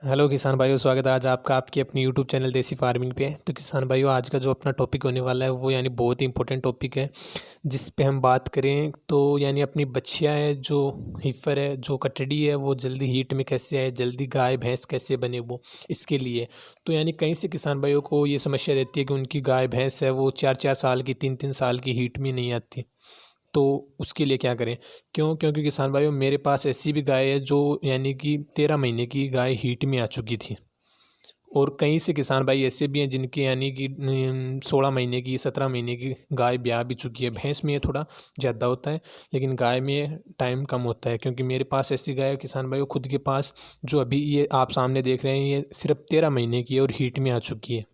Hello किसान भाइयों, स्वागत है आज आपका आपकी अपनी यूट्यूब चैनल देसी फार्मिंग पे। तो किसान भाइयों, आज का जो अपना टॉपिक होने वाला है वो बहुत ही इंपॉर्टेंट टॉपिक है, जिस पे हम बात करें तो अपनी बच्चियां है, जो हीफर है, जो कटड़ी है, वो जल्दी हीट में कैसे आए, जल्दी गाय भैंस कैसे बने वो इसके लिए। तो कई से किसान भाइयों को ये समस्या रहती है कि उनकी गाय भैंस है वो 4-4 साल की, 3-3 साल की हीट में नहीं आती। तो उसके लिए क्या करें? क्योंकि किसान भाइयों, मेरे पास ऐसी भी गाय है जो कि 13 महीने की गाय हीट में आ चुकी थी। और कई से किसान भाई ऐसे भी हैं जिनके 16 महीने की, 17 महीने की गाय ब्याह भी चुकी है। भैंस में ये थोड़ा ज़्यादा होता है, लेकिन गाय में ये टाइम कम होता है। क्योंकि मेरे पास ऐसी गाय है किसान भाई खुद के पास, जो अभी ये आप सामने देख रहे हैं, ये सिर्फ 13 महीने की है और हीट में आ चुकी है।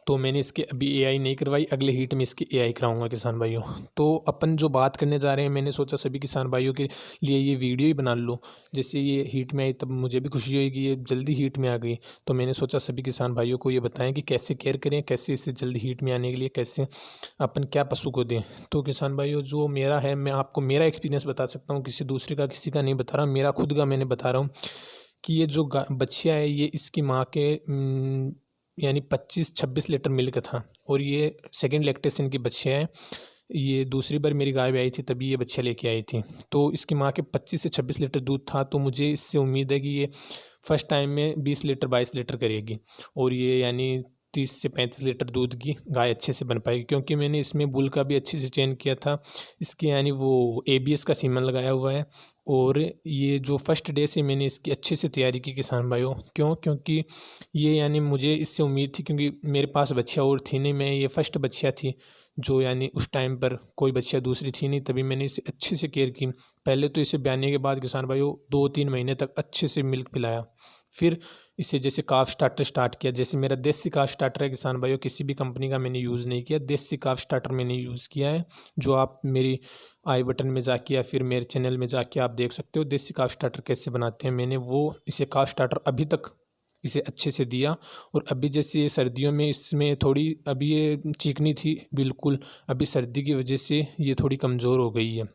तो मैंने इसके अभी एआई नहीं करवाई, अगले हीट में इसकी एआई कराऊंगा किसान भाइयों। तो अपन जो बात करने जा रहे हैं, मैंने सोचा सभी किसान भाइयों के लिए ये वीडियो ही बना लूँ। जैसे ये हीट में आई तब मुझे भी खुशी हुई कि ये जल्दी हीट में आ गई। तो मैंने सोचा सभी किसान भाइयों को ये बताएं कि कैसे केयर करें, कैसे इसे जल्दी हीट में आने के लिए कैसे अपन क्या पशु को दें। तो किसान भाइयों, जो मेरा है, मैं आपको मेरा एक्सपीरियंस बता सकता हूँ, किसी दूसरे का किसी का नहीं बता रहा, मेरा खुद का मैंने बता रहा हूँ कि ये जो बच्चियाँ है, ये इसकी माँ के 25-26 लीटर मिल्क था। और ये सेकेंड लैक्टेशन की बच्चियाँ हैं। ये दूसरी बार मेरी गाय भी आई थी, तभी ये बच्चा लेके आई थी। तो इसकी माँ के 25 से 26 लीटर दूध था। तो मुझे इससे उम्मीद है कि ये फर्स्ट टाइम में 20 लीटर 22 लीटर करेगी, और ये 30 से 35 लीटर दूध की गाय अच्छे से बन पाएगी। क्योंकि मैंने इसमें बुल का भी अच्छे से चयन किया था। इसके वो एबीएस का सीमन लगाया हुआ है। और ये जो फर्स्ट डे से मैंने इसकी अच्छे से तैयारी की किसान भाइयों। क्योंकि ये मुझे इससे उम्मीद थी, क्योंकि मेरे पास बच्चियाँ और थी नहीं, मैं ये फर्स्ट बच्चियाँ थी जो उस टाइम पर कोई बच्चियाँ दूसरी थी नहीं, तभी मैंने इसे अच्छे से केयर की। पहले तो इसे ब्याने के बाद किसान भाइयों 2-3 महीने तक अच्छे से मिल्क पिलाया। फिर इसे जैसे काफ स्टार्टर स्टार्ट किया। जैसे मेरा देसी काफ स्टार्टर है किसान भाइयों, किसी भी कंपनी का मैंने यूज़ नहीं किया, देसी काफ स्टार्टर मैंने यूज़ किया है, जो आप मेरी आई बटन में जाके या फिर मेरे चैनल में जाके आप देख सकते हो देसी काफ स्टार्टर कैसे बनाते हैं। मैंने वो इसे काफ स्टार्टर अभी तक इसे अच्छे से दिया। और अभी जैसे सर्दियों में इसमें थोड़ी अभी ये चिकनी थी बिल्कुल, अभी सर्दी की वजह से ये थोड़ी कमज़ोर हो गई है।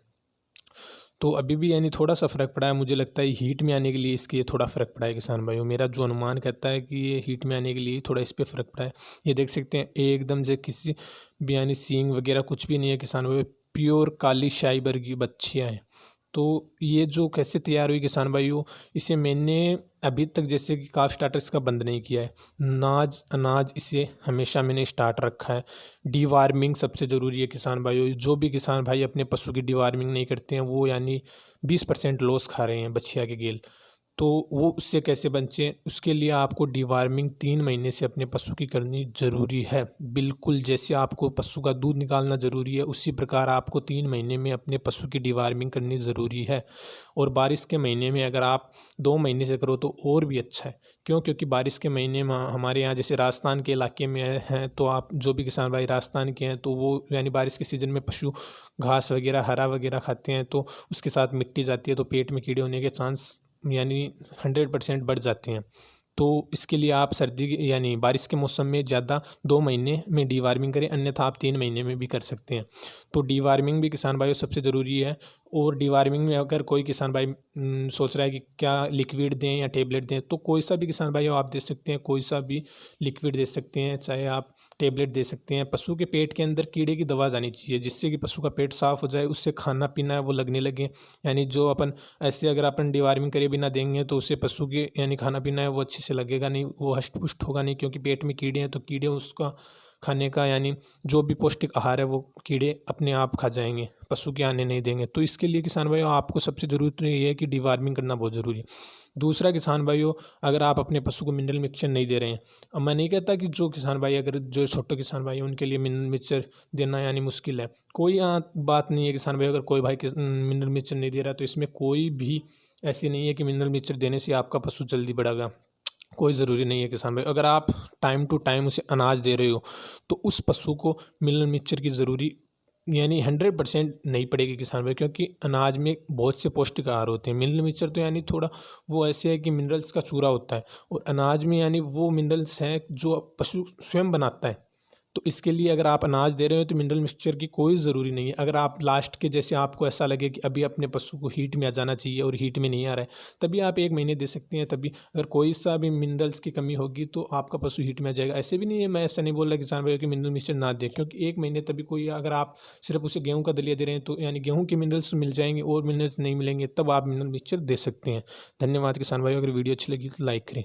तो अभी भी थोड़ा सा फ़र्क पड़ा है, मुझे लगता है हीट में आने के लिए इसके थोड़ा फ़र्क पड़ा है किसान भाइयों। मेरा जो अनुमान कहता है कि ये हीट में आने के लिए थोड़ा इस पे फ़र्क पड़ा है। ये देख सकते हैं एकदम से किसी भी सींग वगैरह कुछ भी नहीं है किसान भाइयों, प्योर काली शाइबर की बच्चियाँ हैं। तो ये जो कैसे तैयार हुई किसान भाइयों, इसे मैंने अभी तक जैसे कि काफ स्टार्टर इसका बंद नहीं किया है। नाज अनाज इसे हमेशा मैंने स्टार्ट रखा है। डीवार्मिंग सबसे ज़रूरी है किसान भाइयों। जो भी किसान भाई अपने पशु की डीवार्मिंग नहीं करते हैं, वो 20% लॉस खा रहे हैं बछिया के गेल। तो वो उससे कैसे बचें, उसके लिए आपको डीवार्मिंग 3 महीने से अपने पशु की करनी ज़रूरी है। बिल्कुल जैसे आपको पशु का दूध निकालना ज़रूरी है, उसी प्रकार आपको 3 महीने में अपने पशु की डीवार्मिंग करनी ज़रूरी है। और बारिश के महीने में अगर आप 2 महीने से करो तो और भी अच्छा है। क्योंकि बारिश के महीने में हमारे यहाँ जैसे राजस्थान के इलाके में हैं, तो आप जो भी किसान भाई राजस्थान के हैं, तो वो बारिश के सीज़न में पशु घास वगैरह हरा वगैरह खाते हैं, तो उसके साथ मिट्टी जाती है, तो पेट में कीड़े होने के चांस 100% बढ़ जाते हैं। तो इसके लिए आप सर्दी की बारिश के मौसम में ज़्यादा 2 महीने में डीवार्मिंग करें, अन्यथा आप 3 महीने में भी कर सकते हैं। तो डीवार्मिंग भी किसान भाइयों सबसे ज़रूरी है। और डीवार्मिंग में अगर कोई किसान भाई सोच रहा है कि क्या लिक्विड दें या टेबलेट दें, तो कोई सा भी किसान भाई आप दे सकते हैं, कोई सा भी लिक्विड दे सकते हैं, चाहे आप टेबलेट दे सकते हैं। पशु के पेट के अंदर कीड़े की दवा जानी चाहिए, जिससे कि पशु का पेट साफ़ हो जाए, उससे खाना पीना है वो लगने लगे। जो अपन ऐसे अगर अपन डीवार्मिंग करे बिना देंगे, तो उससे पशु के खाना पीना है वो अच्छे से लगेगा नहीं, वो हष्ट पुष्ट होगा नहीं। क्योंकि पेट में कीड़े हैं, तो कीड़े उसका खाने का जो भी पौष्टिक आहार है वो कीड़े अपने आप खा जाएंगे, पशु के आने नहीं देंगे। तो इसके लिए किसान भाइयों आपको सबसे ज़रूरत ये है कि डीवार्मिंग करना बहुत ज़रूरी है। दूसरा किसान भाइयों, अगर आप अपने पशु को मिनरल मिक्सचर नहीं दे रहे हैं, अब मैं नहीं कहता कि जो किसान भाई अगर जो छोटे किसान भाई हैं उनके लिए मिनरल मिक्सचर देना मुश्किल है, कोई बात नहीं है किसान भाई। अगर कोई भाई मिनरल मिक्सचर नहीं दे रहा, तो इसमें कोई भी ऐसी नहीं है कि मिनरल मिक्सचर देने से आपका पशु जल्दी बढ़ेगा, कोई ज़रूरी नहीं है किसान भाई। अगर आप टाइम टू टाइम उसे अनाज दे रहे हो, तो उस पशु को मिनरल मिक्सचर की ज़रूरी 100% नहीं पड़ेगी किसान भाई। क्योंकि अनाज में बहुत से पौष्टिक आहार होते हैं। मिनरल मिक्सचर तो थोड़ा वो ऐसे है कि मिनरल्स का चूरा होता है, और अनाज में वो मिनरल्स हैं जो पशु स्वयं बनाता है। तो इसके लिए अगर आप अनाज दे रहे हो तो मिनरल मिक्सचर की कोई ज़रूरी नहीं है। अगर आप लास्ट के जैसे आपको ऐसा लगे कि अभी अपने पशु को हीट में आ जाना चाहिए और हीट में नहीं आ रहा है, तभी आप 1 महीने दे सकते हैं। तभी अगर कोई सा भी मिनरल्स की कमी होगी तो आपका पशु हीट में आ जाएगा। ऐसे भी नहीं है, मैं ऐसा नहीं बोल रहा किसान भाइयों कि मिनरल मिक्सचर ना दें, क्योंकि 1 महीने तभी कोई अगर आप सिर्फ उसे गेहूँ का दलिया दे रहे हैं तो यानी गेहूँ के मिनरल्स मिल जाएँगे और मिनरल्स नहीं मिलेंगे, तब आप मिनरल मिक्सचर दे सकते हैं। धन्यवाद किसान भाइयों, अगर वीडियो अच्छी लगी तो लाइक करें।